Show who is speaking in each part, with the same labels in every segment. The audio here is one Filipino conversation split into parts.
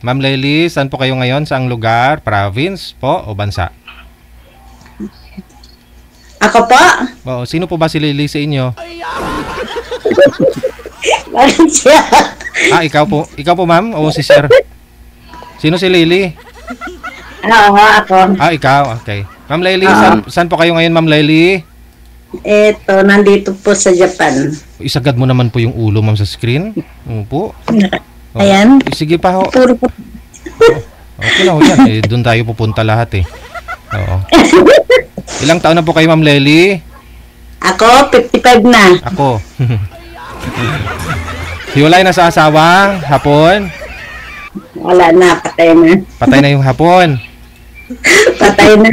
Speaker 1: Ma'am Lely, saan po kayo ngayon? Saang lugar? Province po o bansa?
Speaker 2: Ako po?
Speaker 1: Oo, sino po ba si Lily sa inyo?
Speaker 2: Bakit siya?
Speaker 1: Ikaw po. Ikaw po, ma'am? O si sir? Sino si Lily?
Speaker 2: Oo, ako.
Speaker 1: Ikaw. Okay. Ma'am Lely, saan po kayo ngayon, Ma'am Lely?
Speaker 2: Eto, nandito po sa Japan.
Speaker 1: Isagad mo naman po yung ulo, ma'am, sa screen. Opo.
Speaker 2: Ayan.
Speaker 1: Sige pa ho.
Speaker 2: Puro po.
Speaker 1: Okay na ho yan. Doon tayo pupunta lahat Oo. Ilang taon na po kayo, Ma'am Lely?
Speaker 2: Ako, 55 na.
Speaker 1: Ako. Hiwalay na sa asawa, hapon?
Speaker 2: Wala na, patay na.
Speaker 1: Patay na yung hapon.
Speaker 2: Patay na.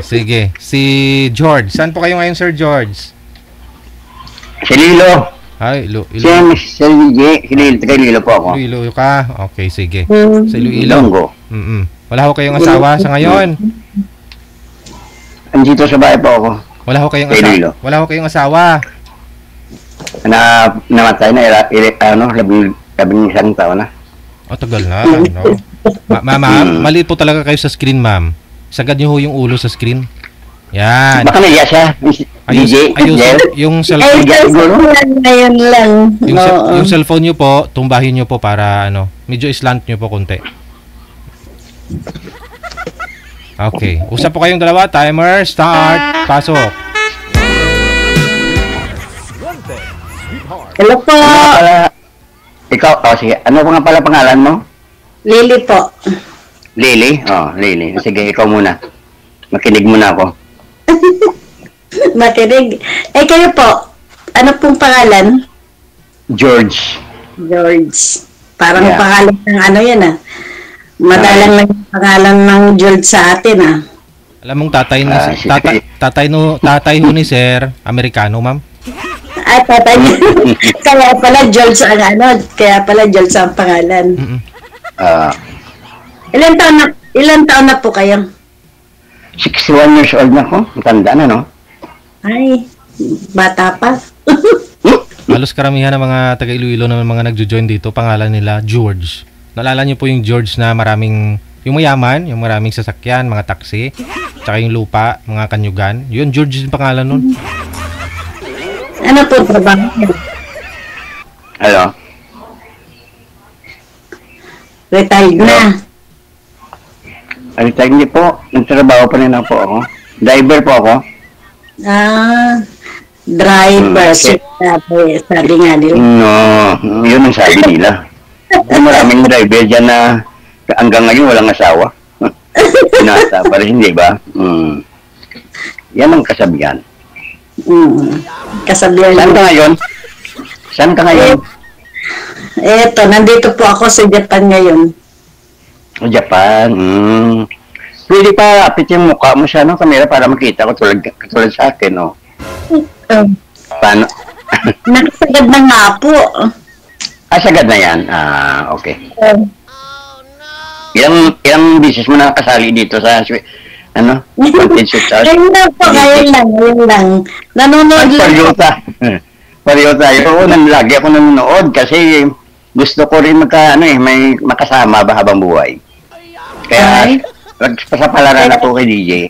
Speaker 1: Sige. Si George. Saan po kayo ngayon, Sir George?
Speaker 3: Si Lilo.
Speaker 1: Ay,
Speaker 3: Si Lilo. Taga Lilo po ako.
Speaker 1: Iloilo ka? Okay, sige.
Speaker 2: Hmm.
Speaker 1: Sa Iloilo.
Speaker 3: Ilonggo.
Speaker 1: Wala ho kayong asawa sa ngayon?
Speaker 3: Andito sa bahay po ako.
Speaker 1: Wala ho kayong
Speaker 3: Sa
Speaker 1: asawa?
Speaker 3: Iloilo.
Speaker 1: Wala ho kayong asawa?
Speaker 3: Namatay na, labing isang taon na.
Speaker 1: Tagal na. No? Ma'am, mali po talaga kayo sa screen, ma'am. Sagad niyo ho yung ulo sa screen. Yan.
Speaker 3: Baka naiya siya. DJ.
Speaker 1: Yung cellphone.
Speaker 2: Ngayon lang.
Speaker 1: Yung cellphone niyo po, tumbahin niyo po para medyo islant niyo po konti. Okay. Usap po kayong dalawa. Timer, start. Pasok.
Speaker 2: Hello po.
Speaker 3: Ikaw, sige. Ano nga pala pangalan mo?
Speaker 2: Lily po.
Speaker 3: Lily? Lily. Sige, ikaw muna. Makinig muna ako.
Speaker 2: Makinig. Kayo po. Ano pong pangalan?
Speaker 3: George.
Speaker 2: George. Parang pangalan ng yan Madalang lang yung pangalan ng George sa atin
Speaker 1: Alam mong tatay ho ni Sir, Amerikano, ma'am?
Speaker 2: Tatay niya. Kaya pala George ang pangalan. Ilan taon na po kayo?
Speaker 3: 61 years old na ako. Matanda na, no?
Speaker 2: Ay, bata pa.
Speaker 1: Halos karamihan ng mga taga Iloilo na mga nagjo-join dito, pangalan nila George. Naalala niyo po yung George na yung mayaman, yung maraming sasakyan, mga taxi, tsaka yung lupa, mga kanyugan. Yun, George yung pangalan nun.
Speaker 2: Ano po trabaho niyo?
Speaker 3: Hello?
Speaker 2: Retired na.
Speaker 3: Hindi po. Nagtrabaho pa rin po ako. Driver po ako.
Speaker 2: Driver. Sabi nga nila.
Speaker 3: No, yun ang sabi nila. Maraming driver dyan na hanggang ngayon walang asawa. Pinasa pa rin, hindi ba? Yan ang kasabihan.
Speaker 2: Kasabihan.
Speaker 3: Saan ka ngayon?
Speaker 2: Eto, nandito po ako sa Japan ngayon.
Speaker 3: Japan. Pwede pa apit yung mukha mo sa camera para makita ko tulad sa akin, no? Paano?
Speaker 2: Nakasagad na nga po.
Speaker 3: Sagad na yan. Okay. Ilang business mo na kasali dito sa content shoot out?
Speaker 2: Ngayon lang. Nanonood lang.
Speaker 3: Pareho tayo. Lagi ako nanonood kasi gusto ko rin may makasama habang buhay. Kaya, nagpasapalaran ako kay DJ.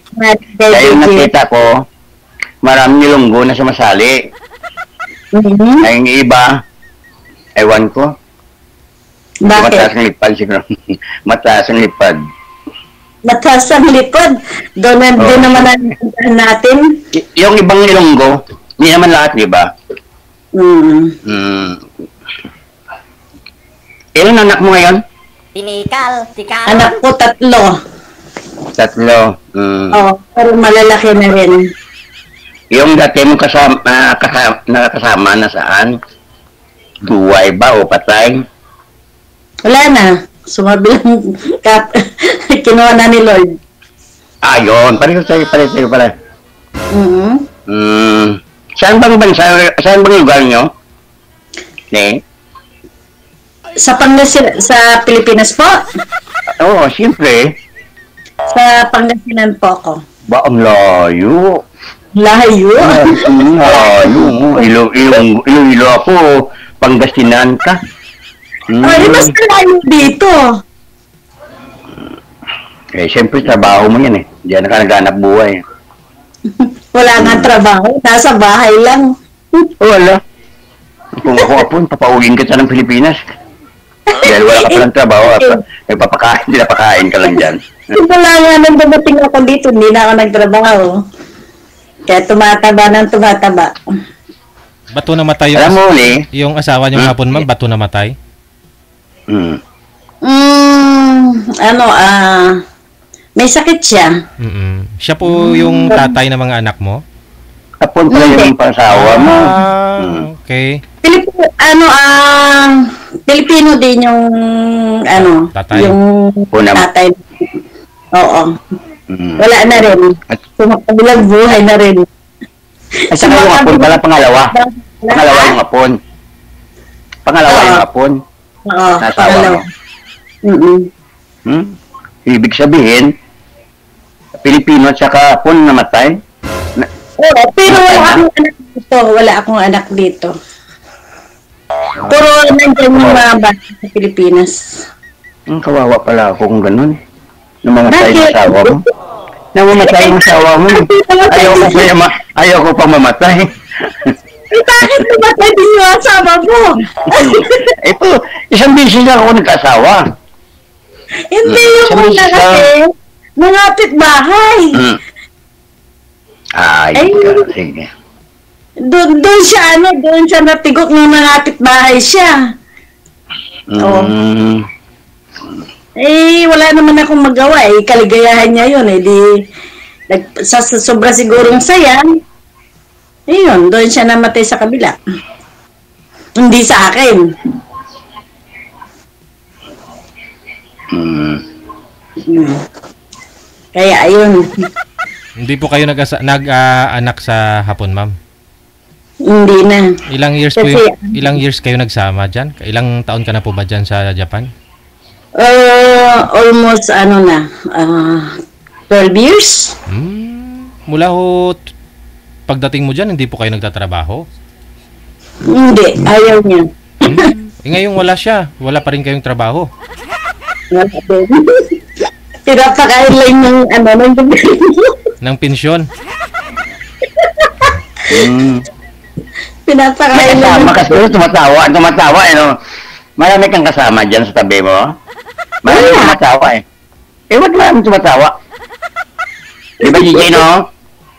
Speaker 3: Dahil nakita ko, maraming nilunggo na sumasali. Ay, yung iba, ewan ko.
Speaker 2: Bakit?
Speaker 3: Mataas ang lipad siguro. Mataas ang lipad.
Speaker 2: Mataas ang lipad? Doon naman natin.
Speaker 3: Yung ibang nilunggo, hindi naman lahat, di ba? Ilan anak mo ngayon?
Speaker 4: Tikal.
Speaker 2: Anak ko 3.
Speaker 3: 3.
Speaker 2: Pero malalaki na rin.
Speaker 3: Yung dati mong nakakasama na saan? Buhay ba o patay?
Speaker 2: Wala na. Sumabi lang. Kinuha na ni Lord.
Speaker 3: Yun. Pareho tayo pala. Saan bang bansa? Saan bang lugar nyo?
Speaker 2: Sa Pilipinas po?
Speaker 3: Oo, siyempre.
Speaker 2: Sa Pangasinan po ako.
Speaker 3: Ba, ang layo.
Speaker 2: Layo?
Speaker 3: Iloilo ako. Pangasinan ka.
Speaker 2: Ay, mas layo dito.
Speaker 3: Eh, siyempre, trabaho mo yan eh. Diyan ka naghanap buhay.
Speaker 2: Wala nga trabaho, nasa bahay lang.
Speaker 3: Wala. Kung ako apon, papauwiin kita ng Pilipinas. Dahil wala ka palang trabaho, may papakain ka lang dyan.
Speaker 2: Wala nga nang dumating ako dito, hindi na ako nagtrabaho. Kaya tumataba ng tumataba.
Speaker 1: Bato namatay
Speaker 3: Alam mo
Speaker 1: yung asawa niyo hapon, ma'am, bato namatay?
Speaker 2: May sakit siya.
Speaker 1: Siya po yung tatay ng mga anak mo?
Speaker 3: Apon pala yung pasawa mo.
Speaker 1: Okay.
Speaker 2: Pilipino din yung
Speaker 1: tatay.
Speaker 2: yung tatay. Oo. Wala na rin. Sumakabilang buhay na rin.
Speaker 3: At saka yung apon pala, pangalawa. Pangalawa yung apon. Pangalawa yung apon.
Speaker 2: Oo,
Speaker 3: nasawa mo. Ibig sabihin, Pilipino at saka apon namatay?
Speaker 2: Oo, pero wala akong anak dito. Puro nandiyan yung mga bata sa Pilipinas.
Speaker 3: Kawawa pala ako kung ganun. Namamatay yung asawa mo. Namamatay yung asawa mo. Ayaw ko pang mamatay.
Speaker 2: Bakit namatay din yung asawa mo?
Speaker 3: Ito, isang beses na ako nagkasawa.
Speaker 2: Hindi yung muna kasi mangapit bahay.
Speaker 3: Sige.
Speaker 2: Doon siya natigok ng mangapit bahay siya. Wala naman akong magawa eh. Kaligayahan niya yun eh. Sobra sigurong saya. Ayun, doon siya namatay sa kabila. Hindi sa akin. Kaya ayun.
Speaker 1: Hindi po kayo nag-anak sa hapon, ma'am?
Speaker 2: Hindi na.
Speaker 1: Ilang years kayo nagsama dyan? Ilang taon ka na po ba dyan sa Japan?
Speaker 2: Almost 12 years.
Speaker 1: Mula ho pagdating mo dyan, hindi po kayo nagtatrabaho?
Speaker 2: Hindi, ayaw niya.
Speaker 1: Ngayong wala siya, wala pa rin kayong trabaho.
Speaker 2: Pinapakain lang
Speaker 1: ng pensyon.
Speaker 2: Pinapakain lang.
Speaker 3: Kasama kasi tumatawa, marami kang kasama dyan sa tabi mo. Marami tumatawa eh. Ba't marami tumatawa? Di ba, DJ, no?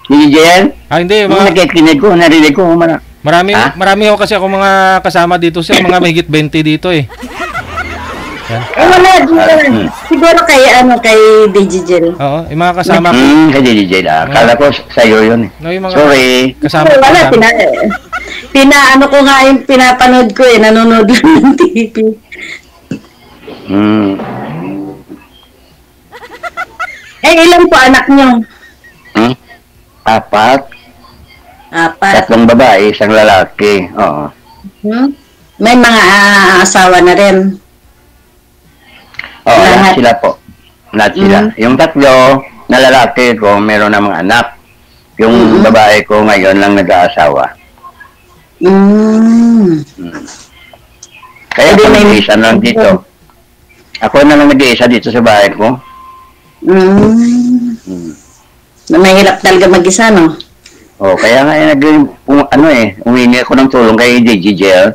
Speaker 3: DJ yan?
Speaker 1: Hindi.
Speaker 3: Nakikinig ko, narinig ko.
Speaker 1: Marami ako kasi ako mga kasama dito, sir. Mga mahigit 20 dito eh.
Speaker 2: Wala. Siguro kay DJ Jel.
Speaker 1: Oo, yung mga kasama ko.
Speaker 3: Kay DJ Jel. Akala ko sa'yo yun eh. Sorry.
Speaker 1: Kasama
Speaker 2: wala, pinaano ko nga yung pinapanood ko eh. Nanonood lang ng TV. Ilan po anak nyo?
Speaker 3: 4.
Speaker 2: 4.
Speaker 3: 3 babae, 1 lalaki. Oo.
Speaker 2: May mga asawa na rin.
Speaker 3: Oo, lahat sila po. Lahat sila. Yung 3 na lalaki ko, meron na mga anak. Yung babae ko ngayon lang nag-aasawa. Kaya ako nag-iisa lang dito. Ako na lang nag-iisa dito sa bahay ko.
Speaker 2: Mahirap talaga mag-isa, no?
Speaker 3: Kaya nga umingi ako ng tulong kay DJ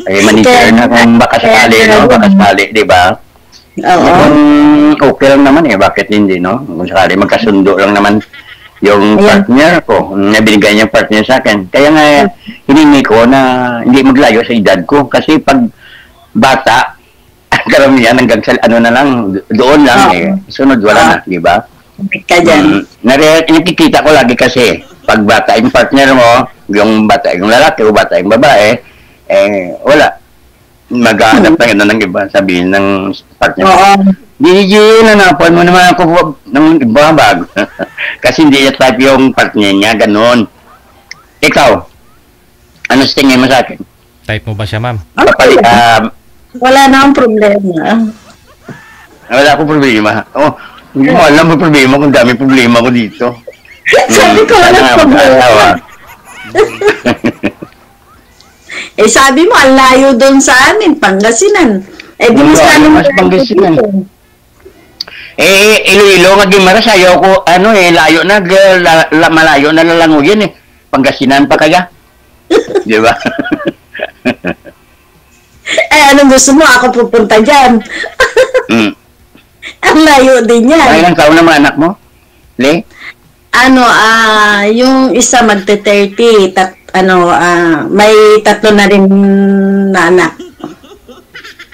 Speaker 3: kay manager na kung baka sakali, no? Baka sakali, di ba? Okay lang naman eh, bakit hindi, no? Kung sakali magkasundo lang naman yung partner ko, nabinigay niyang partner sa akin. Kaya nga, hiningi ko na hindi maglayo sa edad ko. Kasi pag bata, karamihan hanggang sa na lang, doon lang eh. Sunod wala na, di ba?
Speaker 2: Ka dyan.
Speaker 3: Nakikita ko lagi kasi, pag bata yung partner mo, yung bata yung lalaki o bata yung babae, wala. Mag-aanap na ng iba, sabihin ng partner mo. DJ, nanapan mo naman ako ng iba bago. Kasi hindi niya type yung partner niya, ganun. Ikaw, ano sa tingin mo sa akin?
Speaker 1: Type mo ba siya, ma'am?
Speaker 2: Wala na akong problema.
Speaker 3: Wala akong problema. Hindi mo alam ang problema kung dami problema ko dito.
Speaker 2: Sabi ko, wala problema. Sabi mo, ang layo doon sa amin, Pangasinan. Di mo sana
Speaker 3: mas Pangasinan. Iloilo nga Gimaras, ayaw ko, layo na, malayo na lalanguyin eh. Pangasinan pa kaya. Di ba?
Speaker 2: Anong gusto mo? Ako pupunta dyan. Ang layo din yan.
Speaker 3: Ilang taon na mga anak mo? Le?
Speaker 2: Yung isa magte-30, may 3 na rin na anak.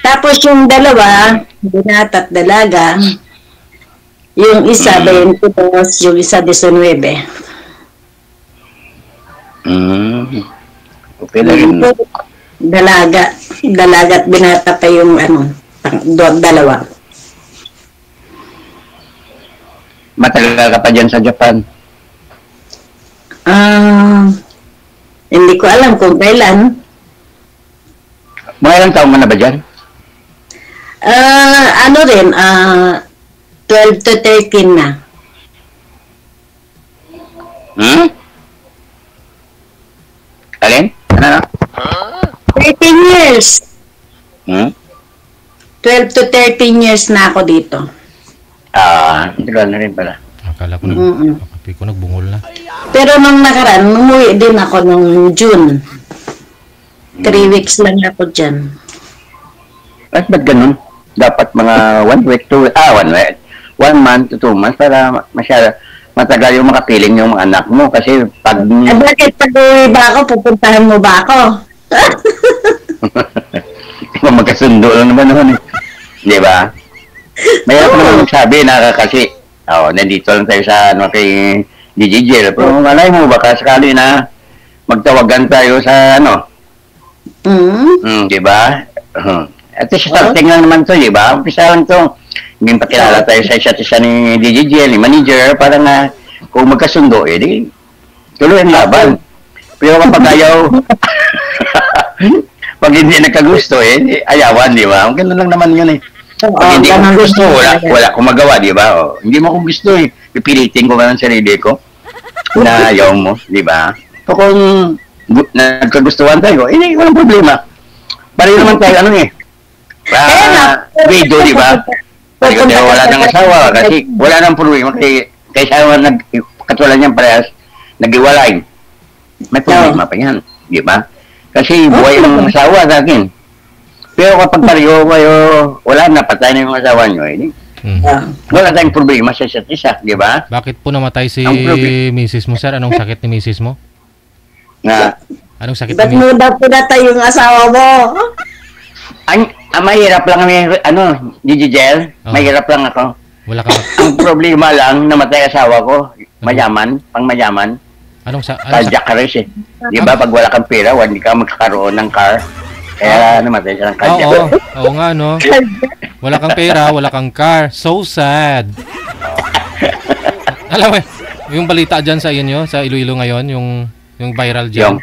Speaker 2: Tapos yung dalawa, binata at dalaga, yung isa 22, yung isa 19.
Speaker 3: Okay na rin.
Speaker 2: Dalaga at binata pa yung dalawa.
Speaker 3: Matagal ka pa dyan sa Japan?
Speaker 2: Hindi ko alam kung kailan.
Speaker 3: Mga ilang taon mo na ba dyan?
Speaker 2: 12 to 13 na.
Speaker 3: Alin? Ano?
Speaker 2: 13 years. 12 to 13 years na ako dito.
Speaker 3: Tagal na rin pala.
Speaker 1: Akala ko ko nagbungol na.
Speaker 2: Pero nung nakaraan, umuwi din ako nung June. 3 weeks lang ako dyan.
Speaker 3: At ba't ganun? Dapat mga 1 week, 1 week, 1 month to 2 months para matagal yung makapiling yung mga anak mo. Kasi pag...
Speaker 2: bakit pag-uwi ba ako, pupuntahan mo ba ako?
Speaker 3: Magkasundo lang naman eh. Di ba? Mayroon ko naman magsabi na kasi nandito lang tayo sa kay DJJ. Pero malay mo baka sakali na magtawagan tayo sa di ba? At starting lang naman to, di ba? Umpisa lang to. Hindi pakilala tayo sa isa't isa ni DJJ, ni manager, para na kung magkasundo, di tuloy ang laban. Pero kapag ayaw, pag hindi nagkagusto, ayawan, di ba? Ganun lang naman yun eh. Pag hindi ko gusto, wala akong magawa, di ba? Hindi mo kung gusto eh. Pipilitin ko ng sarili ko na ayaw mo, di ba? So kung nagkagustuhan tayo, walang problema. Pareho naman tayo, video, di ba? Kasi wala nang asawa, kasi wala nang problema. Kaya katulad niyang parehas, nag-iwalay. May problema pa yan, di ba? Kasi buhay ng asawa sa akin. Pero kapag pareho kayo, wala na, patay na yung asawa nyo, wala tayong problema sa isa't isa, di ba?
Speaker 1: Bakit po namatay si Mrs. mo, sir? Anong sakit ni Mrs. mo? Anong sakit
Speaker 2: Ba't mo daw pinatay yung asawa mo?
Speaker 3: Mahirap lang Gigigel, mahirap lang ako.
Speaker 1: Wala ka.
Speaker 3: Ang problema lang, namatay asawa ko, mayaman, pang mayaman. Cardiac arrest eh. Di ba, pag wala kang pera, hindi ka magkakaroon ng car. Kaya namatay siya ng cardiac.
Speaker 1: Oo nga, no? Wala kang pera, wala kang car. So sad. Alam mo, yung balita dyan sa inyo, sa Iloilo ngayon, yung viral dyan.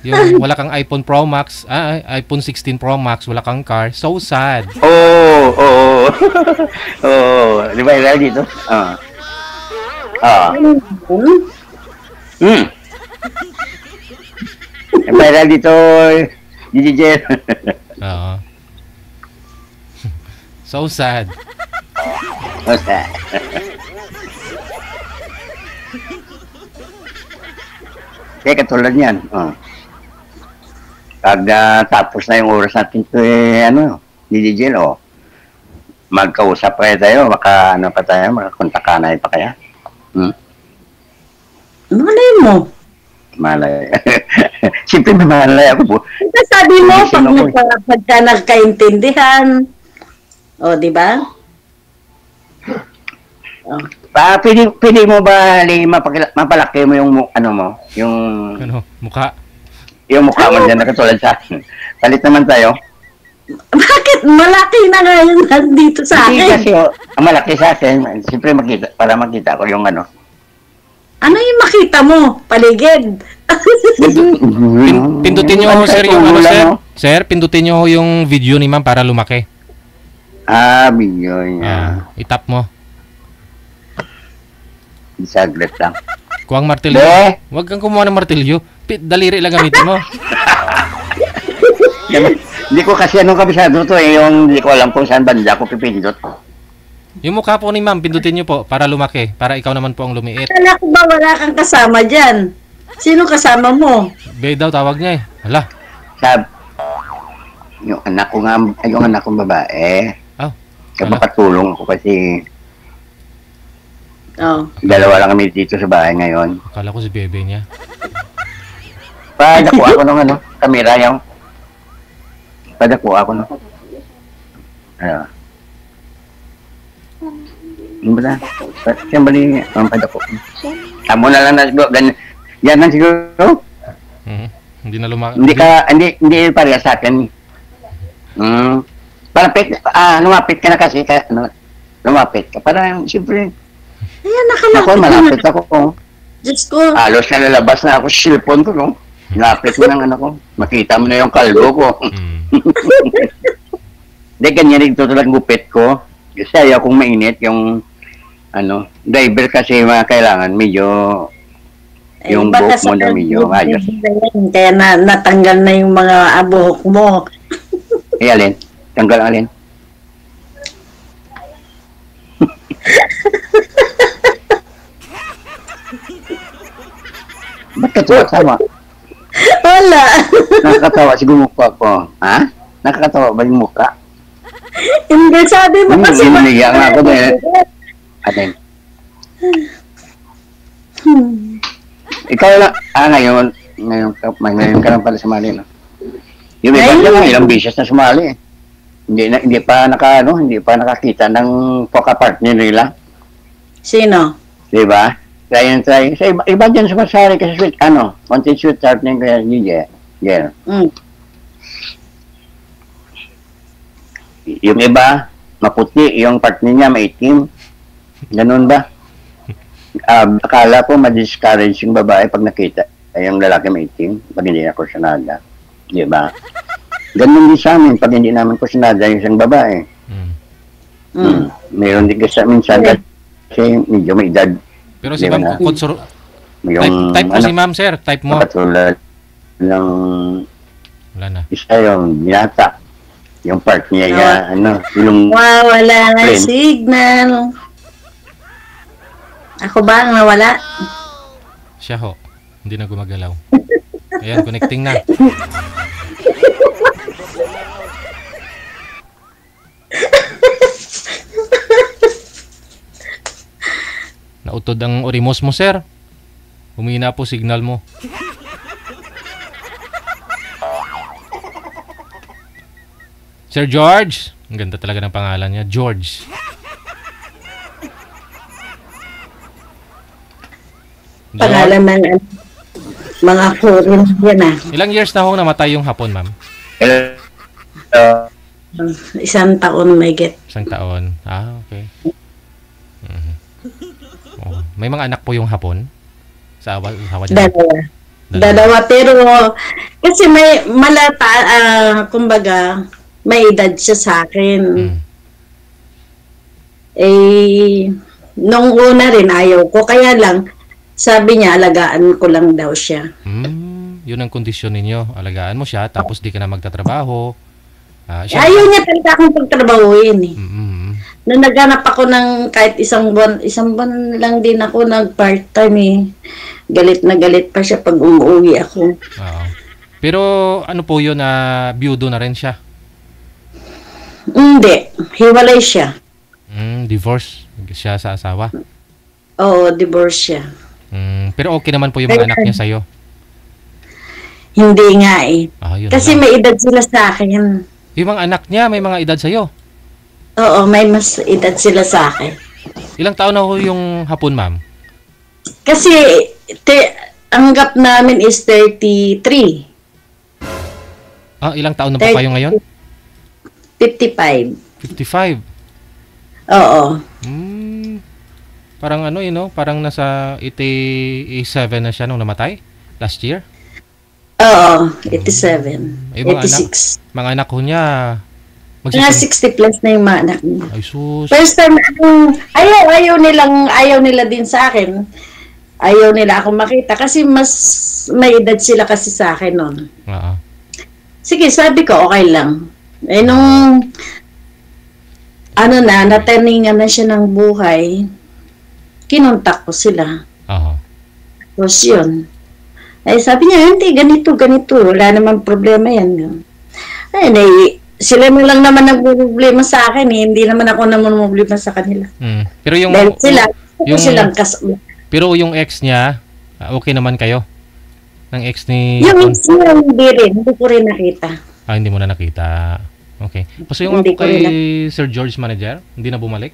Speaker 1: Yung wala kang iPhone Pro Max, iPhone 16 Pro Max, wala kang car. So sad.
Speaker 3: Oo. Di ba viral dito? Viral dito, DJJ.
Speaker 1: So sad.
Speaker 3: Kaya katulad niyan. Pag tapos na yung oras natin ito, DJJ, magkausap kaya tayo, makakontak-kanay pa kaya?
Speaker 2: Malay mo.
Speaker 3: Malay. Siyempre may malay ako po.
Speaker 2: Sabi mo, pagka nagkaintindihan, di ba?
Speaker 3: Pwede mo ba, mapalaki mo yung, yung...
Speaker 1: mukha?
Speaker 3: Yung mukha mo dyan, nakatulad sa akin. Palit naman tayo.
Speaker 2: Bakit? Malaki na ngayon nandito sa akin.
Speaker 3: Kasi malaki sa akin, siyempre para makita ko yung
Speaker 2: Ano yung makita mo? Paligid.
Speaker 1: Pindutin nyo, sir, yung sir? Sir, pindutin nyo yung video ni ma'am para lumaki.
Speaker 3: Video niya.
Speaker 1: Itap mo.
Speaker 3: Saglit lang.
Speaker 1: Kuwang martilyo. Huwag kang kumuha ng martilyo. Daliri lang gamitin mo.
Speaker 3: Hindi ko kasi kabisado to yung hindi ko alam kung saan banda ko pipindot.
Speaker 1: Yung mukha po ni ma'am, pindutin niyo po para lumaki. Para ikaw naman po ang lumiit.
Speaker 2: Kala ko ba wala kang kasama dyan? Sino kasama mo?
Speaker 1: Bay daw tawag niya eh. Hala.
Speaker 3: Sab, yung anak ko nga, yung anak kong babae.
Speaker 1: Oh.
Speaker 3: Kaya makatulong ako kasi
Speaker 2: Oh.
Speaker 3: dalawa lang kami dito sa bahay ngayon.
Speaker 1: Akala ko si bebe niya.
Speaker 3: Padakuha ko ng kamera yung. Padakuha ko ng. Ano? Ano ba na? Siyang bali ang padako. Tamo na lang na siguro. Yan lang siguro.
Speaker 1: Hindi na lumaki.
Speaker 3: Hindi pareha sa akin. Palapit, lumapit ka na kasi. Lumapit ka. Parang, siyempre,
Speaker 2: Ayan, nakalapit
Speaker 3: malapit
Speaker 2: na.
Speaker 3: ako.
Speaker 2: Diyos ko.
Speaker 3: Halos na lalabas na ako sa cellphone ko, no? Lapit mo ng ko. Makita mo na yung kalbo ko. Hindi, ganyan rin tutulad gupit ko. Kasi ayaw kong mainit yung, driver kasi mga kailangan medyo, yung buhok mo na medyo ayos.
Speaker 2: Kaya natanggal na yung mga buhok mo.
Speaker 3: Eh, alin? Tanggal alin? Ba't ka tumatama?
Speaker 2: Wala.
Speaker 3: Nakakatawa siguro mukha ko. Ha? Nakakatawa ba yung mukha?
Speaker 2: Hindi, sabi mo kasi.
Speaker 3: Hindi, nga ako dahil. Alin? Ikaw lang, ngayon ka lang pala sumali, no? Yung iba dyan, ilang beses na sumali. Hindi pa nakakita ng poka-partner nila.
Speaker 2: Sino?
Speaker 3: Diba? Kaya sa iba dyan sumasali kasi content sweetheart na yung kaya niya. Yeah. Yung iba, maputi, yung partner niya maitim. Ganun ba? Akala ko ma-discourage yung babae pag nakita yung lalaki maitim pag hindi na kursunada. Diba? Ganun din sa amin pag hindi namin kursunada yung isang babae. Meron din kasi minsan kasi medyo may edad.
Speaker 1: Pero si ma'am, type po si ma'am, sir. Type mo.
Speaker 3: Katulad ng
Speaker 1: wala na.
Speaker 3: Isa yung binata. Yung part niya, yung
Speaker 2: wala na signal. Ako ba ang nawala?
Speaker 1: Siya ho. Hindi na gumagalaw. Ayan, connecting na. Nautod ang orimos mo, sir. Humina po signal mo. Sir George. Ang ganda talaga ng pangalan niya. George.
Speaker 2: Pangalan ng mga foreign yan
Speaker 1: Ilang years na ho namatay yung hapon, ma'am?
Speaker 2: 1 taon may get.
Speaker 1: 1 taon. Okay. Oh. May mga anak po yung hapon? Sa asawa niya?
Speaker 2: Dalawa. Pero kasi may kumbaga may edad siya sa akin. Nung una rin ayaw ko. Kaya lang, sabi niya, alagaan ko lang daw siya.
Speaker 1: Yun ang kondisyon ninyo. Alagaan mo siya, tapos di ka na magtatrabaho.
Speaker 2: Ayaw niya talaga akong pagtrabahuin eh. Nung naghanap ako ng kahit isang buwan lang din ako nag-part-time eh. Galit na galit pa siya pag umuwi ako.
Speaker 1: Pero ano po yun, biyudo na rin siya?
Speaker 2: Hindi. Hiwalay siya.
Speaker 1: Divorce siya sa asawa?
Speaker 2: Oo, divorce siya.
Speaker 1: Pero okay naman po yung mga anak niya sa'yo?
Speaker 2: Hindi nga eh. Kasi
Speaker 1: lang.
Speaker 2: may edad sila sa akin.
Speaker 1: Yung mga anak niya, may mga edad sa'yo?
Speaker 2: Oo, may mas edad sila sa akin.
Speaker 1: Ilang taon na ho yung hapon, ma'am?
Speaker 2: Kasi, ang gap namin is 33.
Speaker 1: Ilang taon na po kayo ngayon?
Speaker 2: 55.
Speaker 1: 55?
Speaker 2: Oo.
Speaker 1: Parang parang nasa 87 na siya nung namatay? Last year?
Speaker 2: Oo, 87. 86.
Speaker 1: Mga anak ko niya,
Speaker 2: mga 60 plus na yung mga anak niya.
Speaker 1: Ay, sus.
Speaker 2: First time, ayaw nila din sa akin. Ayaw nila ako makita kasi mas may edad sila kasi sa akin noon. Sige, sabi ko, okay lang. ano na, naturningan na siya ng buhay, kinontak ko sila.
Speaker 1: Oo.
Speaker 2: Tapos yun. Ay sabi niya, hindi, ganito. Wala namang problema yan. Ay, sila mo lang naman nagpo-problema sa akin eh. Hindi naman ako naman problema sa kanila.
Speaker 1: Pero yung
Speaker 2: dahil
Speaker 1: pero yung ex niya, okay naman kayo? Ng ex ni
Speaker 2: yung ex niya, hindi ko rin nakita.
Speaker 1: Hindi mo na nakita. Okay. So yung kay Sir George manager, hindi na bumalik?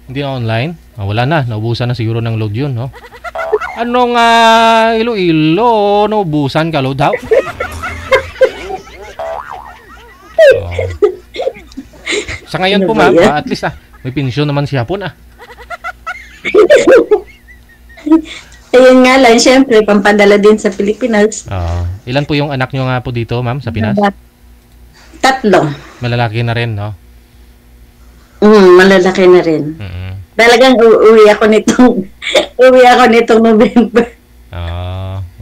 Speaker 1: Hindi na online? Wala na, naubusan na siguro ng load yun, no? Ano nga, Iloilo, naubusan ka load daw? Sa ngayon po ma'am, at least may pensyon naman siya po na.
Speaker 2: Ayun nga lang, syempre, pampadala din sa Pilipinas.
Speaker 1: Ilan po yung anak nyo nga po dito ma'am sa Pinas?
Speaker 2: 3.
Speaker 1: Malalaki na rin, no?
Speaker 2: Malalaki na rin. Talagang uwi ako nitong November.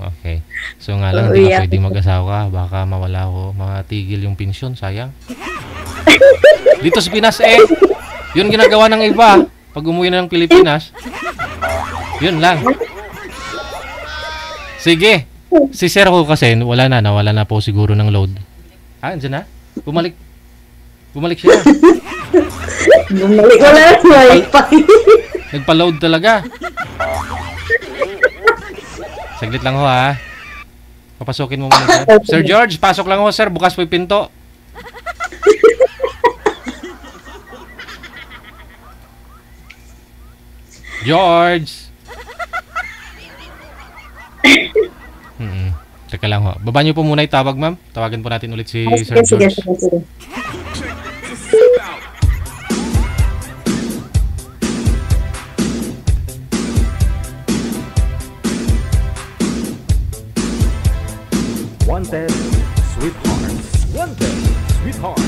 Speaker 1: Okay. So nga lang, hindi ka pwedeng mag-asawa. Baka mawala ko, matigil yung pensyon. Sayang. Dito sa Pinas yun ginagawa ng iba. Pag umuwi na ng Pilipinas, yun lang. Sige. Si Sir ko kasi, nawala na po siguro ng load. Andyan na? Bumalik siya.
Speaker 2: Bumalik ko lang sa wifi.
Speaker 1: Nagpa-load talaga. Saglit lang ho Papasokin mo muna sir. Sir George, pasok lang ho sir. Bukas po yung pinto. George! Teka lang ho. Baba niyo po muna yung tawag ma'am. Tawagan po natin ulit si Sir George.
Speaker 2: Sige.
Speaker 4: Wanted, sweetheart. Wanted, sweetheart.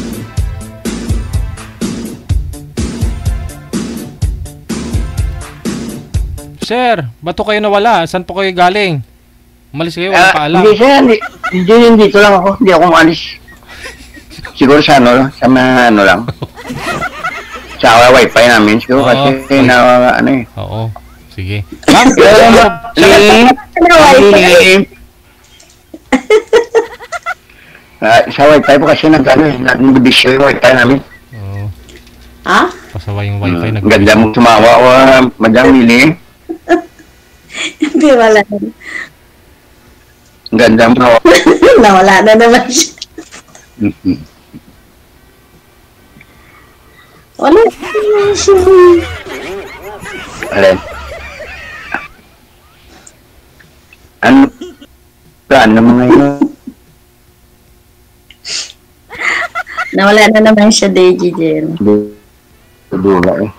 Speaker 1: Sir, ba't po kayo nawala? Saan po kayo galing? Umalis kayo, walang paalam.
Speaker 3: Hindi sir, dito lang ako. Hindi ako umalis. Siguro sa lang. Sa wifi namin. Siguro kasi
Speaker 1: Oo, sige.
Speaker 3: Ma'am, sa wifi po kasi nag-bisyo yung wifi namin.
Speaker 1: Pasaway yung wifi.
Speaker 3: Ganda mo tumawa Madam Lily.
Speaker 2: Hindi, wala na.
Speaker 3: Ganda mo.
Speaker 2: Nawala na naman siya. Wala na siya.
Speaker 3: Alin? Ano mga yun?
Speaker 2: Nawala na naman siya, Deji Jen.
Speaker 3: Dula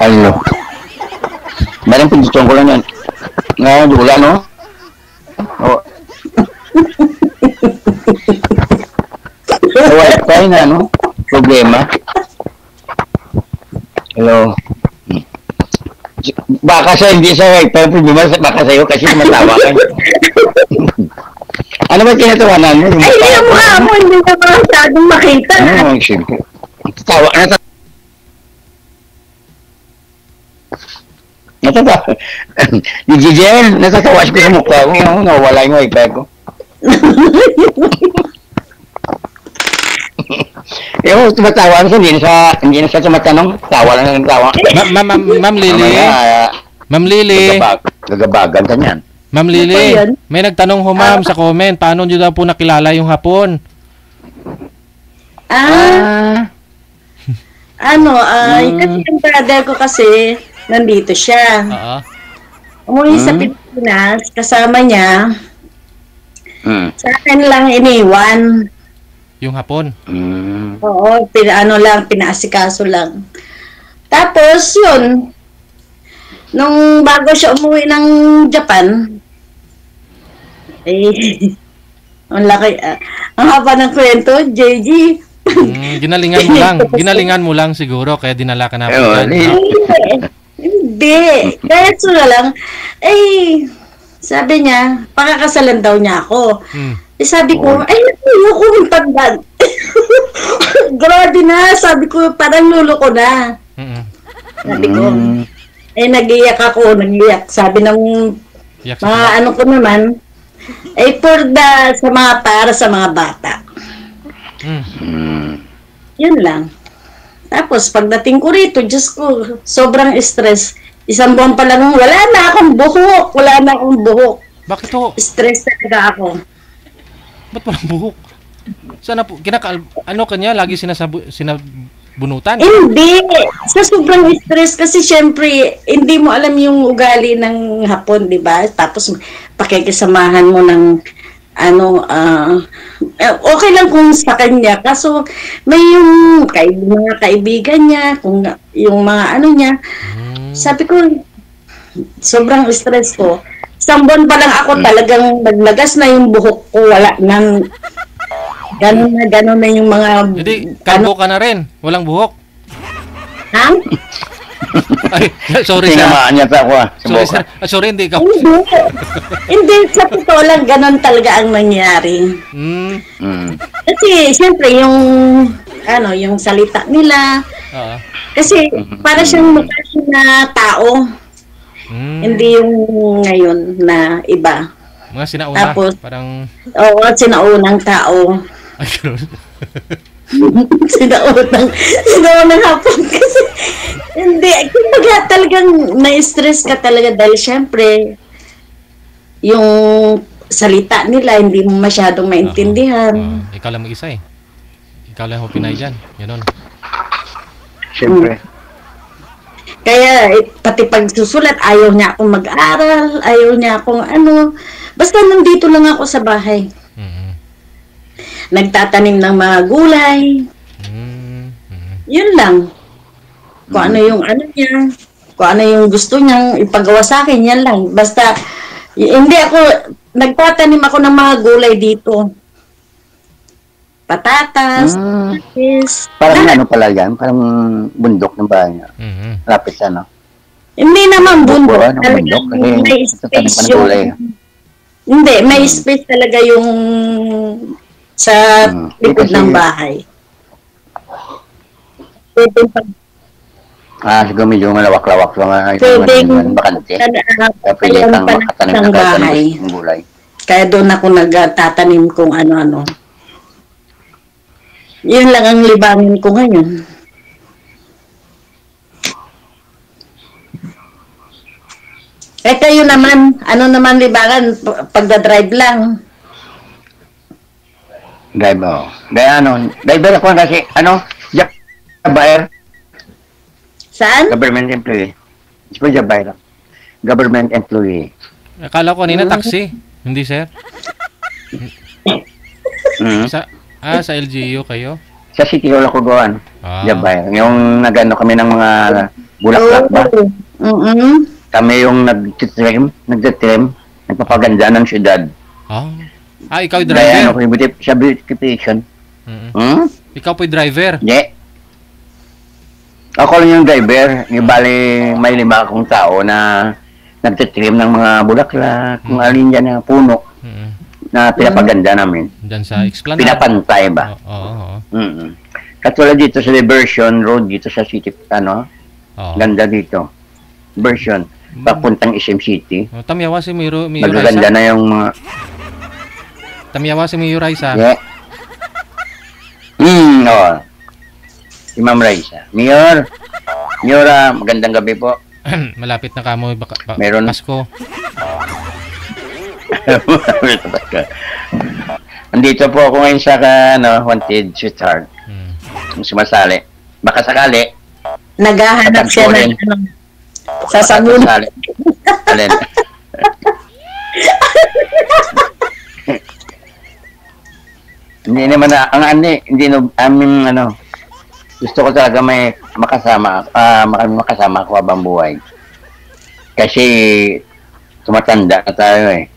Speaker 3: Ano? Meron pinitong ko lang yan. Dula, no? Sa wifi na, no? Problema. Hello? Baka sa hindi sa wifi, problema baka sa'yo kasi tumatawa ka. Ano ba tinatawanan mo?
Speaker 2: Ay, yung mukha mo, hindi na masyadong makita.
Speaker 3: Siyempre. Natatawa. Ni Gigel, natatawa siya sa mukha ko. Nawala yung wifi ko. Tumatawa siya, hindi na siya tumatanong. Tawa lang ng tawa.
Speaker 1: Ma'am Lily. Ma'am Lily.
Speaker 3: Gagabagan ka niyan.
Speaker 1: Ma'am Lily, may nagtanong ho ma'am sa comment, paano nyo daw po nakilala yung hapon?
Speaker 2: Kasi yung brother ko kasi, nandito siya. Umuwi sa Pilipinas, kasama niya. Sa akin lang iniwan.
Speaker 1: Yung hapon?
Speaker 2: Oo, pinaasikaso lang. Tapos, yun, nung bago siya umuwi ng Japan, ang laki, ang haba ng kwento, JG.
Speaker 1: Ginalingan mo lang siguro, kaya dinala ka na.
Speaker 2: Hindi. Kaya na lang, Sabi niya, pakakasalan daw niya ako.
Speaker 1: Mm.
Speaker 2: Eh, sabi ko, ay, ayoko yung tandaan. Grabe na, sabi ko, parang lulo ko na.
Speaker 1: Mm.
Speaker 2: Sabi ko, nagiyak ako, nagiyak. Sabi ng
Speaker 1: Yak
Speaker 2: mga
Speaker 1: sa
Speaker 2: ano ko naman, para sa mga bata. Yun lang. Tapos, pagdating ko rito, Diyos ko, sobrang stress. Isang buwan pa lang, wala na akong buhok.
Speaker 1: Bakit ho?
Speaker 2: Stress talaga ako.
Speaker 1: Ba't walang buhok? Sana po, ano kanya, lagi sinabunutan?
Speaker 2: Hindi. Sa sobrang stress kasi syempre, hindi mo alam yung ugali ng Hapon, di ba? Tapos, pakikisamahan mo ng okay lang kung sa kanya. Kaso, may yung mga kaibigan niya, kung yung mga ano niya. Sabi ko, sobrang stress ko. Isang buwan pa lang ako talagang naglagas na yung buhok ko. Wala nang gano'n na yung mga...
Speaker 1: Hindi, kalbo ka na rin. Walang buhok.
Speaker 2: Ha?
Speaker 1: Ay, sorry sir.
Speaker 3: Tinamaan niya pa ako
Speaker 1: Sorry sir. Sorry, hindi ka.
Speaker 2: Hindi, sa totoo lang, gano'n talaga ang nangyari. Kasi, siyempre, yung salita nila, kasi, para siyang mukha na tao. Hindi yung ngayon na iba.
Speaker 1: Mga sinauna.
Speaker 2: Tapos,
Speaker 1: parang...
Speaker 2: Oo, sinaunang tao.
Speaker 1: Ay, gano'n.
Speaker 2: Sinaunang Hapon kasi, hindi, kumbaga talagang na-stress ka talaga dahil syempre, yung salita nila, hindi mo masyadong maintindihan.
Speaker 1: Ikaw lang mag-isa eh. Ikaw lang ho pinay dyan. Ganon.
Speaker 3: Siyempre.
Speaker 2: Kaya pati pagsusulat, ayaw niya akong mag-aral, ayaw niya akong basta nandito lang ako sa bahay. Nagtatanim ng mga gulay. Yun lang. Kung ano yung niya, kung ano yung gusto niyang ipagawa sa akin, yan lang. Basta, nagtatanim ako ng mga gulay dito. Patatas,
Speaker 3: parang pala yan? Parang bundok ng bahay niya. Lapit sa
Speaker 2: Hindi naman bundok.
Speaker 3: Bundok.
Speaker 2: May space yung... Hindi, may space talaga yung sa likod ng bahay.
Speaker 3: Siguro medyo malawak-lawak yung bakante. Kaya pwede kang makatanim ng bahay. Gulay.
Speaker 2: Kaya doon ako nagtatanim kung ano-ano. Yun lang ang libangin ko ngayon. Kayo naman, ano naman libangan? Pagdadrive lang.
Speaker 3: Driver. Driver ako kasi, Jabair.
Speaker 2: Saan?
Speaker 3: Government employee. It's for Jabair. Government employee.
Speaker 1: Akala ko kanina taxi. Hindi sir. Sa LGU kayo?
Speaker 3: Sa City Hall ako gawan. Jabair. Yung nagano kami ng mga bulaklak ba? Kami yung nagtitrim, nagpapaganda ng syudad.
Speaker 1: Ikaw yung driver?
Speaker 3: Sa beautification.
Speaker 1: Ikaw po yung driver?
Speaker 3: Yeah. Ako lang yung driver. Bali, may 5 akong tao na nagtitrim ng mga bulaklak, kung alin dyan na puno na pinapaganda namin.
Speaker 1: Diyan sa Explanade?
Speaker 3: Pinapantay ba?
Speaker 1: Oo.
Speaker 3: Katulad dito sa Diversion Road, dito sa City, ganda dito. Version, papuntang SM City.
Speaker 1: Tamiyawa si Miro
Speaker 3: magaganda
Speaker 1: Raisa?
Speaker 3: Na yung mga...
Speaker 1: Tamiyawa si Miro Raisa?
Speaker 3: Yeah. Si Ma'am Raisa. Mayor, magandang gabi po.
Speaker 1: Malapit na kamo
Speaker 3: meron
Speaker 1: Pasko.
Speaker 3: Andito po ako ngayon sa Wanted Sweetheart. Sumasali. Baka sakali.
Speaker 2: Naghahanap siya ng sasabun.
Speaker 3: Alin? Hindi naman gusto ko talaga may makasama ako habang buhay. Kasi tumatanda na tayo eh.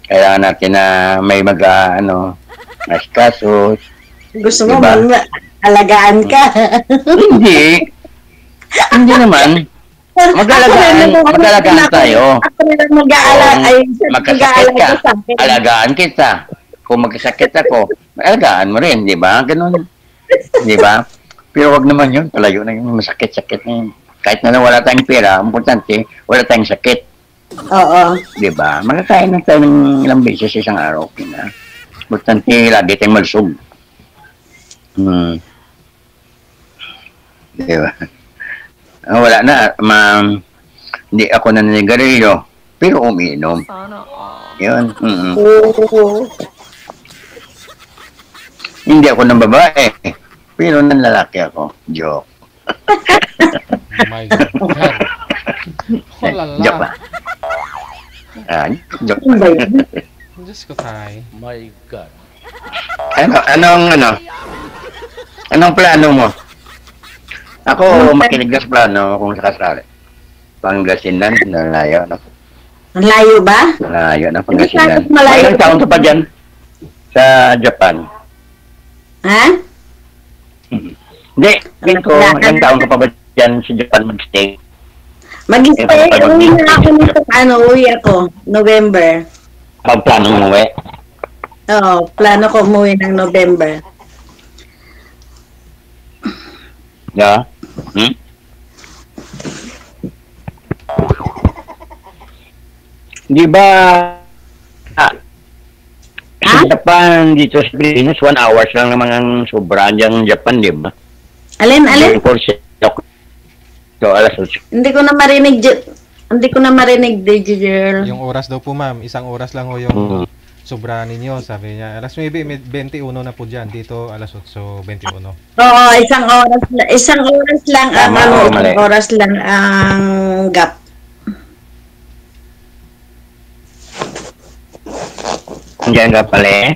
Speaker 3: Kailangan natin na may askaso.
Speaker 2: Gusto mo alagaan ka?
Speaker 3: Hindi naman. Magalagaan tayo.
Speaker 2: Ako na lang mag-aalaga. Ay,
Speaker 3: Magkasakit ka,
Speaker 2: sa akin.
Speaker 3: alagaan kita. Kung magkasakit ako, alagaan mo rin, di ba? Ganun. Di ba? Pero wag naman yun, palayo na yung masakit-sakit na yun. Kahit na wala tayong pera, importante, wala tayong sakit.
Speaker 2: Oo.
Speaker 3: Di ba? Makakain lang tayo ng ilang beses isang araw. Okay na. Importante, lagi tayong malusog. Di ba? Wala na, hindi ako naninigarilyo, pero umiinom. Yun.
Speaker 2: Oo.
Speaker 3: Hindi ako ng babae, pero ng lalaki ako. Joke.
Speaker 1: Oh my God. Oh, lala.
Speaker 3: Joke ba? Joke.
Speaker 2: Ano ba yun?
Speaker 1: Diyos ko tayo.
Speaker 4: My God.
Speaker 3: Anong plano mo? Ako, makinig sa plano kung sakasali. Pangasinan, nalayo, no?
Speaker 2: Ang layo ba?
Speaker 3: Nalayo na Pangasinan.
Speaker 2: Hindi, malayo.
Speaker 3: Ilang taon ka pa dyan? Sa Japan?
Speaker 2: Ha?
Speaker 3: Hindi, ko, ilang taon ka pa ba dyan sa Japan mag-stay?
Speaker 2: Mag-stay, uwi na ako nito, uwi ako, November.
Speaker 3: Pag plano mo,
Speaker 2: Oo, plano ko umuwi ng November.
Speaker 3: Yeah? Di ba sa Japan, dito sa Pilipinas, 1 hours lang naman ang sobra dyan Japan, di ba?
Speaker 2: Alin?
Speaker 3: So, alas 8.
Speaker 2: Hindi ko na marinig, Digital.
Speaker 1: Yung oras daw po, ma'am. 1 oras lang ho yung sobra ninyo. Sabi niya, alas 9:21 na po dyan. Dito, alas 8:21.
Speaker 2: Oo, isang oras lang ang
Speaker 3: Tama, mali.
Speaker 2: isang oras lang ang gap.
Speaker 3: Diyan ka pala eh.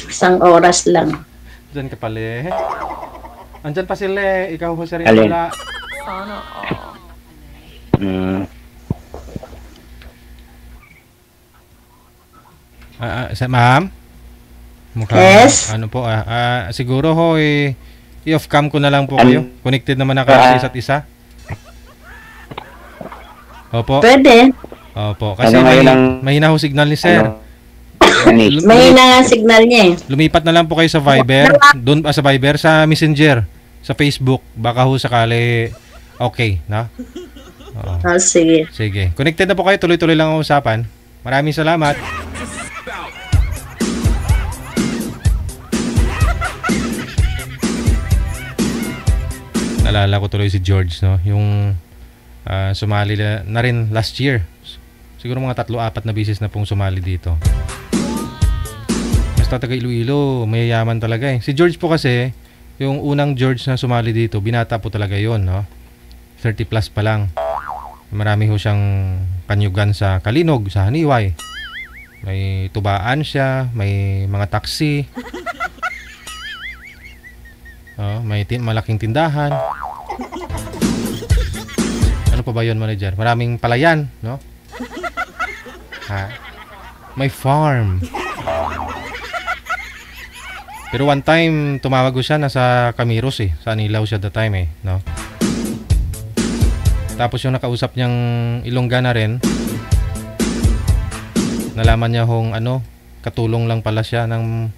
Speaker 2: Isang oras lang.
Speaker 1: Diyan ka pala eh. Andyan pa sila eh. Ikaw ho, Sir
Speaker 3: Alin?
Speaker 1: Wala. Ma'am?
Speaker 2: Yes?
Speaker 1: Ano po, siguro ho, i-off cam ko na lang po kayo. Connected naman na kayo sa isa't isa. Opo.
Speaker 2: Pwede.
Speaker 1: Opo. Kasi
Speaker 3: Ano ngayon ang-
Speaker 1: mahina ho signal ni Sir.
Speaker 2: Mahina nga signal niya eh.
Speaker 1: Lumipat na lang po kayo sa Viber. Doon sa Viber, sa Messenger, sa Facebook. Baka ho sakali okay, na? Oo.
Speaker 2: Oh, sige.
Speaker 1: Sige. Connected na po kayo. Tuloy-tuloy lang ang usapan. Maraming salamat. Naalala ko tuloy si George, no? Yung sumali na rin last year. Siguro mga 3-4 na bisis na pong sumali dito. Basta taga Iloilo, mayayaman talaga eh. Si George po kasi, yung unang George na sumali dito, binata po talaga yon, no? 30 plus pa lang. Marami ho siyang kanyugan sa Kalinog, sa Haniway. May tubaan siya, may mga taxi. May malaking tindahan. Ano pa ba yun, manager? Maraming palayan, no? Ha? May farm. Pero one time, tumawag ko siya, nasa Camiros eh. Sa Anilaw siya that time eh, no? Tapos yung nakausap niyang Ilongga na rin, nalaman niya hong katulong lang pala siya ng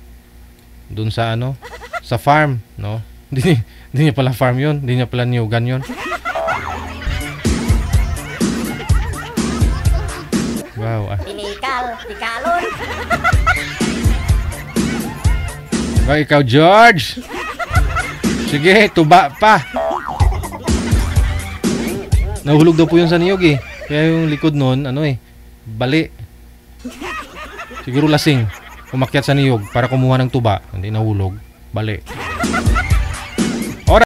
Speaker 1: dun sa sa farm, no? Hindi niya pala farm yun, hindi niya pala niyugan yun. Wow.
Speaker 5: Tikalon.
Speaker 1: Ikaw, George. Sige, tuba pa. Nahulog daw po yun sa niyog eh. Kaya yung likod nun, bali. Siguro lasing. Umakyat sa niyog para kumuha ng tuba. Hindi nahulog. Bali.